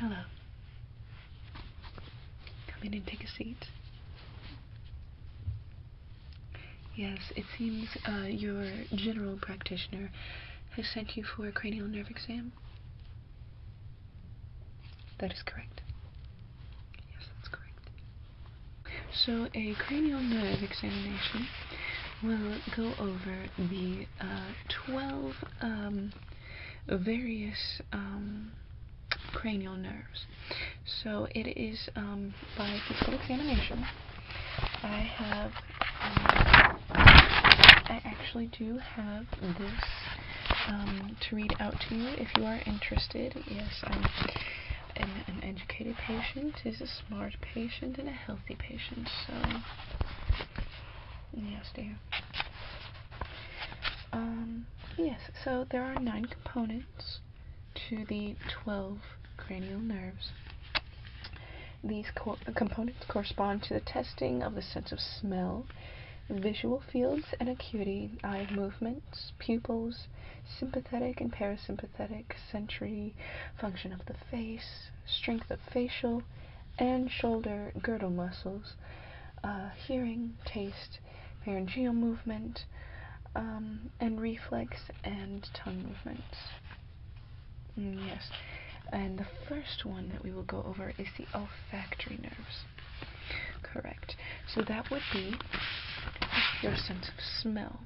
Hello. Come in and take a seat. Yes, it seems your general practitioner has sent you for a cranial nerve exam. That is correct. Yes, that's correct. So a cranial nerve examination will go over the 12 various cranial nerves. So it is by physical examination. I actually do have this to read out to you if you are interested. Yes, I'm an educated patient is a smart patient and a healthy patient, so yes, dear. Yes, so there are 9 components to the 12 cranial nerves. These components correspond to the testing of the sense of smell, visual fields and acuity, eye movements, pupils, sympathetic and parasympathetic, sensory function of the face, strength of facial and shoulder girdle muscles, hearing, taste, pharyngeal movement, and reflex and tongue movements. Yes, and the first one that we will go over is the olfactory nerves. Correct. So that would be your sense of smell.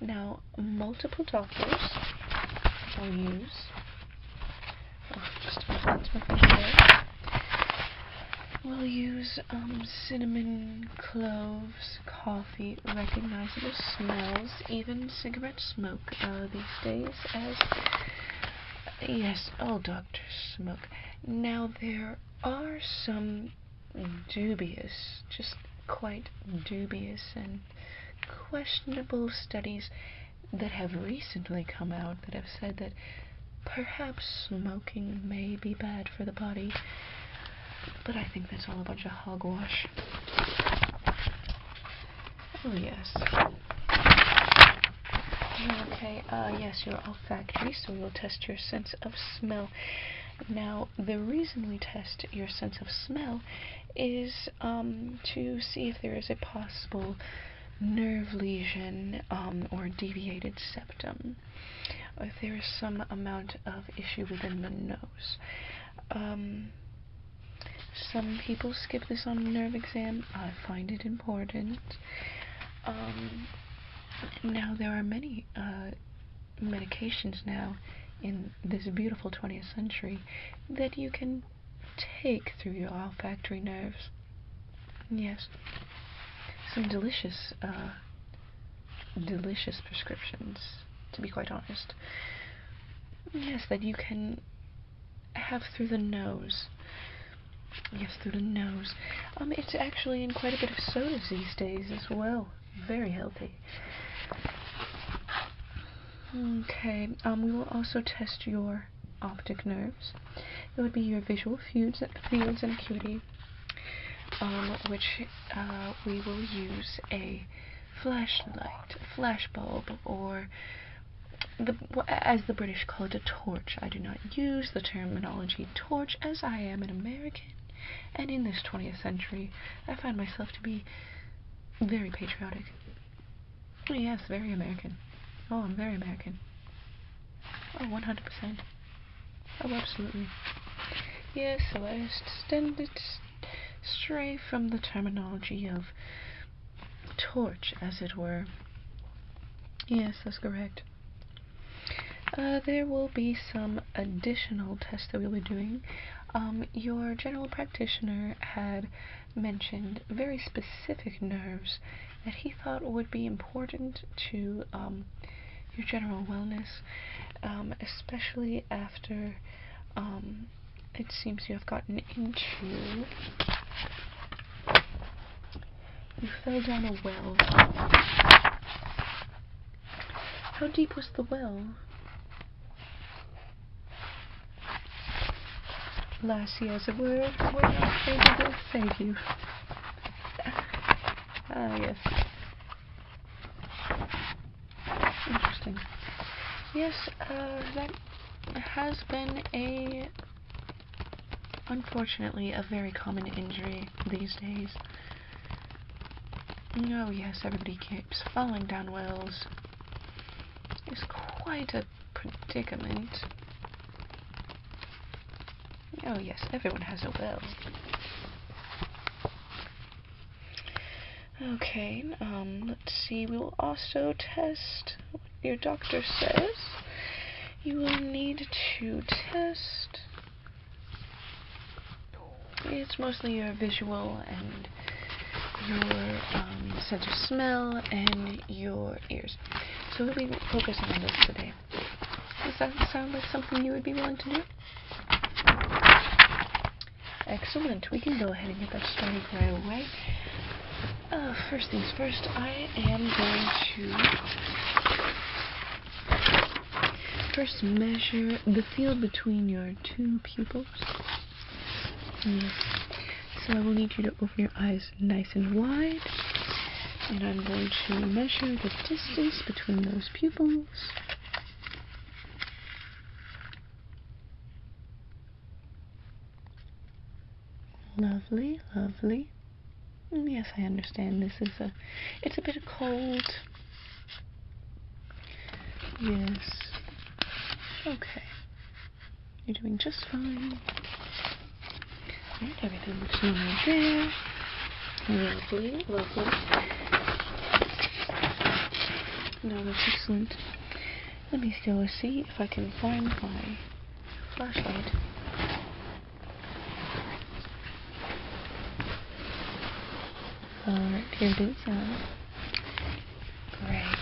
Now, multiple doctors will use, we'll use cinnamon, cloves, coffee, recognizable smells, even cigarette smoke these days, as yes, all doctors smoke. Now, there are some dubious, just quite dubious and questionable studies that have recently come out that have said that perhaps smoking may be bad for the body, but I think that's all a bunch of hogwash. Oh yes. Okay, yes, your olfactory, so we'll test your sense of smell. Now, the reason we test your sense of smell is to see if there is a possible nerve lesion or deviated septum, or if there is some amount of issue within the nose. Some people skip this on a nerve exam. I find it important. Now, there are many medications now in this beautiful 20th century that you can take through your olfactory nerves. Yes. Some delicious prescriptions, to be quite honest. Yes, that you can have through the nose. Yes, through the nose. It's actually in quite a bit of sodas these days as well. Very healthy. Okay, we will also test your optic nerves. It would be your visual fields and acuity, which we will use a flashlight, a flashbulb, or as the British call it, a torch. I do not use the terminology torch, as I am an American, and in this 20th century, I find myself to be very patriotic. Yes, very American. Oh, I'm very American. Oh, 100%. Oh, absolutely. Yes, so I extended stray from the terminology of torch, as it were. Yes, that's correct. There will be some additional tests that we'll be doing. Your general practitioner had mentioned very specific nerves that he thought would be important to your general wellness, especially after it seems you have gotten into, you fell down a well. How deep was the well? Lassie, as it were not able to save you. Ah, yes. Interesting. Yes, that has been a unfortunately a very common injury these days. Oh yes, everybody keeps falling down wells. It's quite a predicament. Oh yes, everyone has a well. Okay, let's see, we will also test what your doctor says. You will need to test, it's mostly your visual and your sense of smell and your ears. So we'll be focusing on those today. Does that sound like something you would be willing to do? Excellent, we can go ahead and get that started right away. First things first, I am going to first measure the field between your two pupils. So I will need you to open your eyes nice and wide, and I'm going to measure the distance between those pupils. Lovely, lovely. Yes, I understand this is it's a bit cold. Yes. Okay. You're doing just fine. Alright, everything looks normal there. Lovely, lovely. No, that's excellent. Let me go see if I can find my flashlight. Alright, here it is. Great.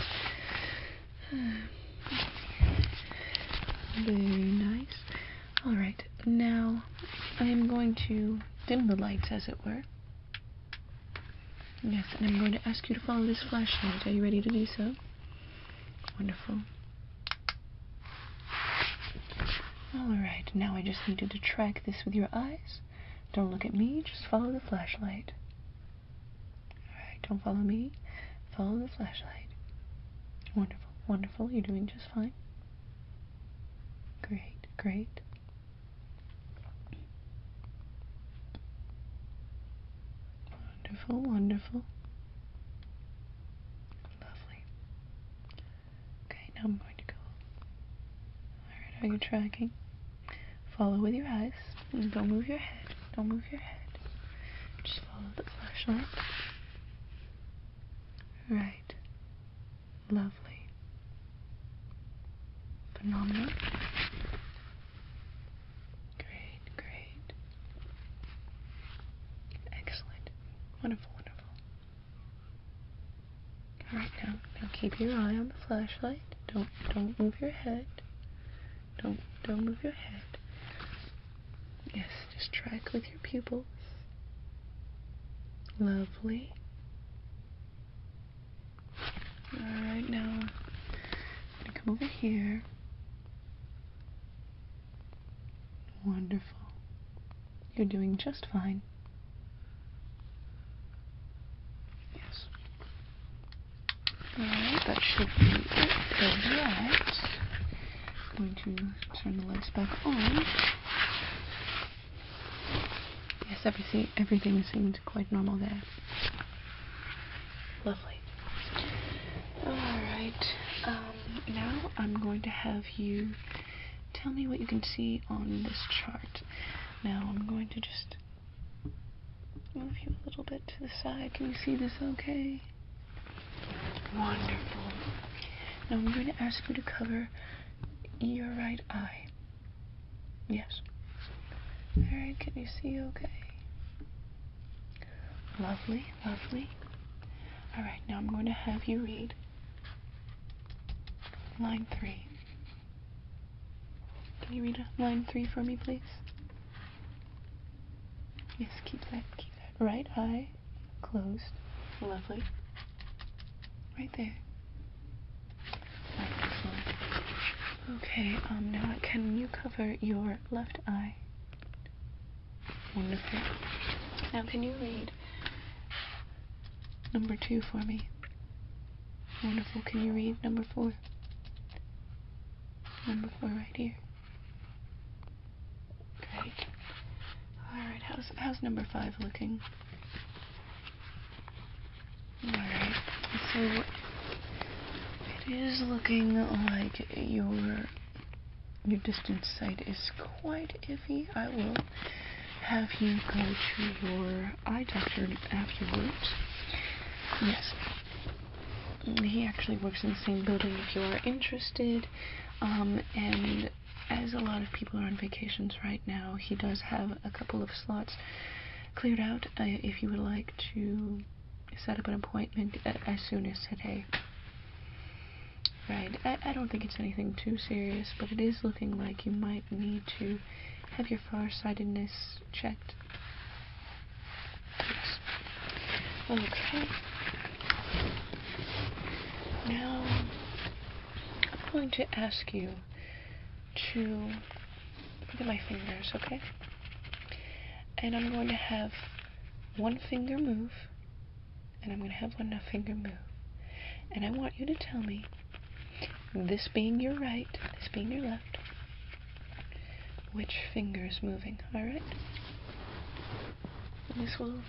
Very nice. Alright, now I am going to dim the lights, as it were. Yes, and I'm going to ask you to follow this flashlight. Are you ready to do so? Wonderful. Alright, now I just need you to track this with your eyes. Don't look at me, just follow the flashlight. Alright, don't follow me, follow the flashlight. Wonderful, wonderful, you're doing just fine. Great, great. Wonderful, wonderful. Lovely. Okay, now I'm going to go. Alright, are you tracking? Follow with your eyes. Don't move your head. Don't move your head. Just follow the flashlight. Right. Lovely. Phenomenal. Great, great. Excellent. Wonderful, wonderful. Alright, now keep your eye on the flashlight. Don't move your head. Don't move your head. Yes, just track with your pupils. Lovely. Alright, now I'm gonna come over here. Wonderful. You're doing just fine. Yes. Alright, that should be it for that. I'm going to turn the lights back on. Yes, everything seemed quite normal there. Lovely. Alright, now I'm going to have you tell me what you can see on this chart. Now I'm going to just move you a little bit to the side. Can you see this okay? Wonderful. Now I'm going to ask you to cover your right eye. Yes. Alright, can you see okay? Lovely, lovely. Alright, now I'm going to have you read line 3. Can you read line 3 for me, please? Yes, keep that right eye closed. Lovely. Right there. Right, excellent. Okay, now can you cover your left eye? Wonderful. Now can you read number 2 for me? Wonderful. Can you read number 4? Number 4 right here. Great. how's number 5 looking? Alright, so it is looking like your distant sight is quite iffy. I will have you go to your eye doctor afterwards. Yes. He actually works in the same building if you are interested. And as a lot of people are on vacations right now, he does have a couple of slots cleared out if you would like to set up an appointment as soon as today. Right, I don't think it's anything too serious, but it is looking like you might need to have your farsightedness checked. Yes. Okay. Now, I'm going to ask you to look at my fingers, okay? And I'm going to have one finger move, and I'm going to have one finger move. And I want you to tell me, this being your right, this being your left, which finger is moving, alright? This will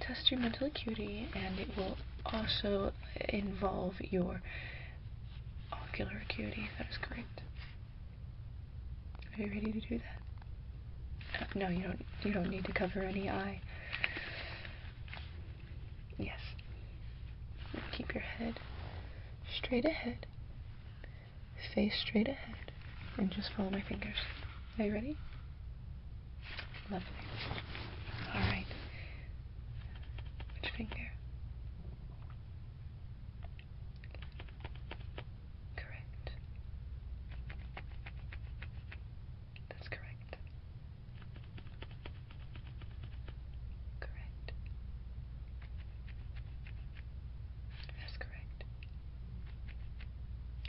test your mental acuity, and it will also involve your ocular acuity. That is correct. Are you ready to do that? No, you don't need to cover any eye. Yes. Keep your head straight ahead. Face straight ahead. And just follow my fingers. Are you ready? Lovely. Alright. Which finger? Correct. That's correct. Correct. That's correct.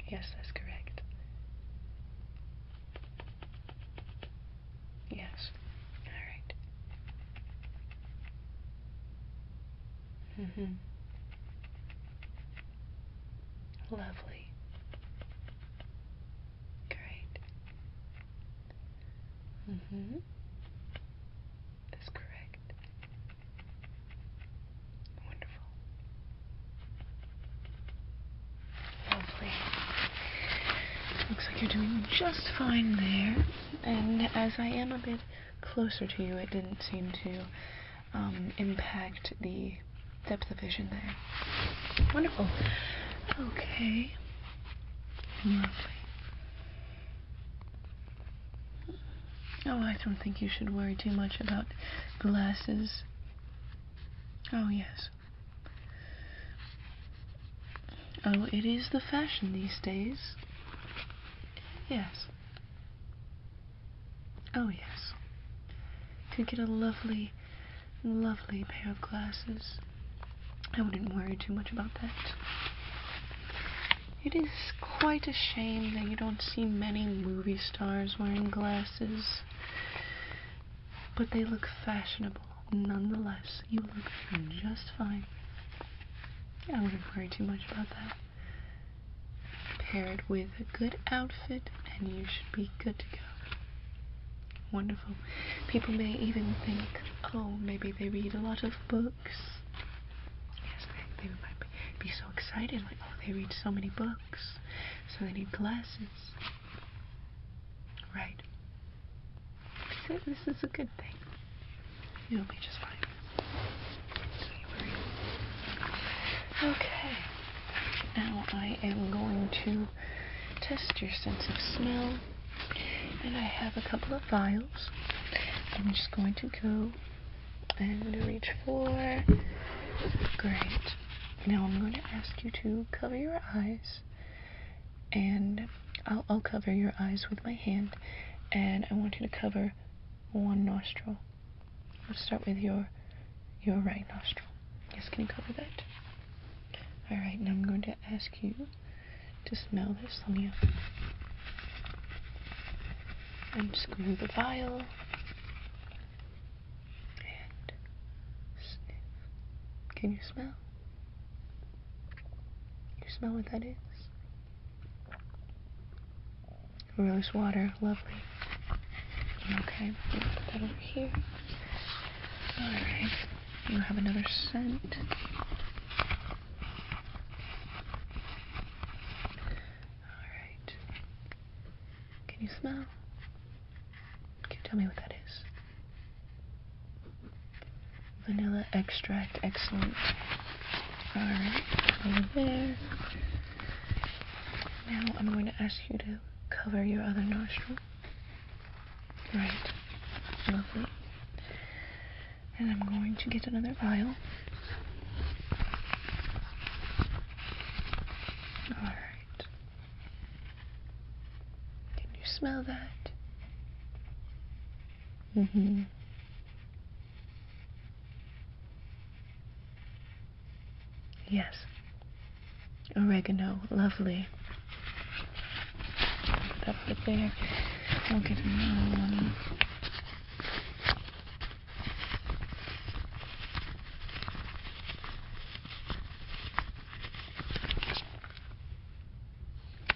Yes, that's correct. Yes. Alright. Lovely. Great. That's correct. Wonderful. Lovely. Looks like you're doing just fine there. And as I am a bit closer to you, it didn't seem to impact the depth of vision there. Wonderful. Okay. Lovely. Oh, I don't think you should worry too much about glasses. Oh, yes. Oh, it is the fashion these days. Yes. Oh, yes. To get a lovely, lovely pair of glasses. I wouldn't worry too much about that. It is quite a shame that you don't see many movie stars wearing glasses. But they look fashionable nonetheless. You look just fine. I wouldn't worry too much about that. Pair it with a good outfit and you should be good to go. Wonderful. People may even think, oh, maybe they read a lot of books. Yes, they might be so excited, like, oh, they read so many books, so they need glasses. Right. So this is a good thing. You'll be just fine. Don't you worry. Okay. Now I am going to test your sense of smell. And I have a couple of vials. I'm just going to go and reach for. Great. Now I'm going to ask you to cover your eyes. And I'll cover your eyes with my hand. And I want you to cover one nostril. Let's start with your right nostril. Yes, can you cover that? Alright, now I'm going to ask you to smell this. Let me I'm just going to move the vial and sniff. Can you smell? You smell what that is? Rose water, lovely. Okay, I'm going to put that over here. You have another scent. Alright. Can you smell? Can you tell me what that is? Vanilla extract, excellent. Alright, over there. Now I'm going to ask you to cover your other nostril. Right, lovely. And I'm going to get another vial. Alright. Can you smell that? Mm-hmm. Yes. Oregano, lovely. Put that right there. We'll get another one.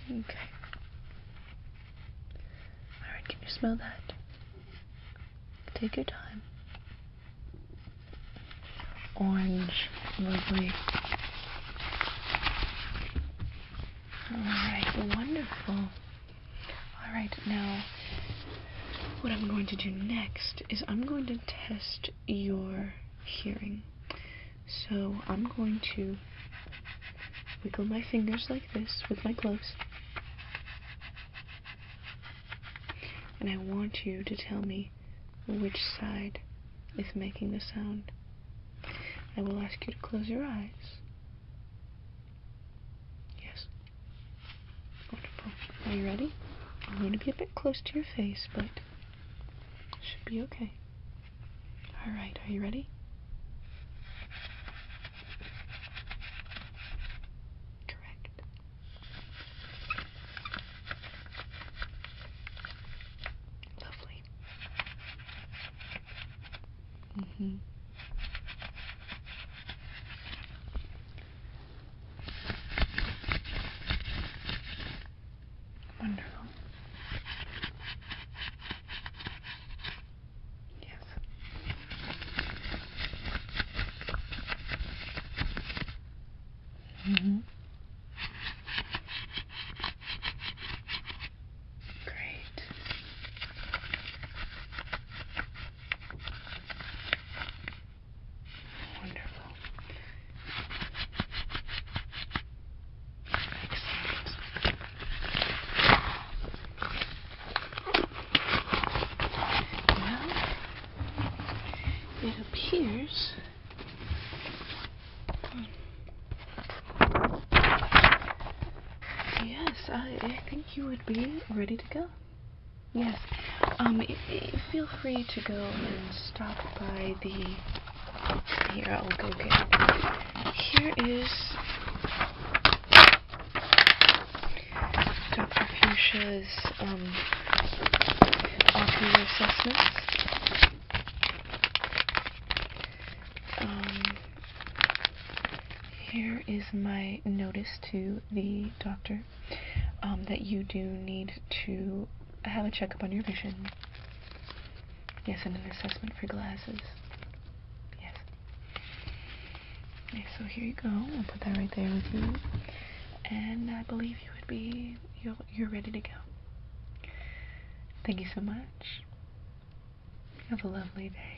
Okay. Alright, can you smell that? Take your time. Orange, lovely. Alright, wonderful. Alright, now what I'm going to do next is I'm going to test your hearing. So I'm going to wiggle my fingers like this with my gloves. And I want you to tell me which side is making the sound. I will ask you to close your eyes. Yes. Wonderful. Are you ready? I'm going to be a bit close to your face, but it should be okay. Alright, are you ready? Correct. Lovely. Mm-hmm. Wonderful. Yes. Mm-hmm. Great. Wonderful. Excellent. Well, it appears yes, I think you would be ready to go. Yes. Feel free to go and stop by the... Here, I'll go get it. Here is Dr. Fuchsia's ocular assessments. Here is my notice to the doctor that you do need to have a checkup on your vision. Yes, and an assessment for glasses. Yes. Okay, so here you go. I'll put that right there with you. And I believe you would be, you're ready to go. Thank you so much. Have a lovely day.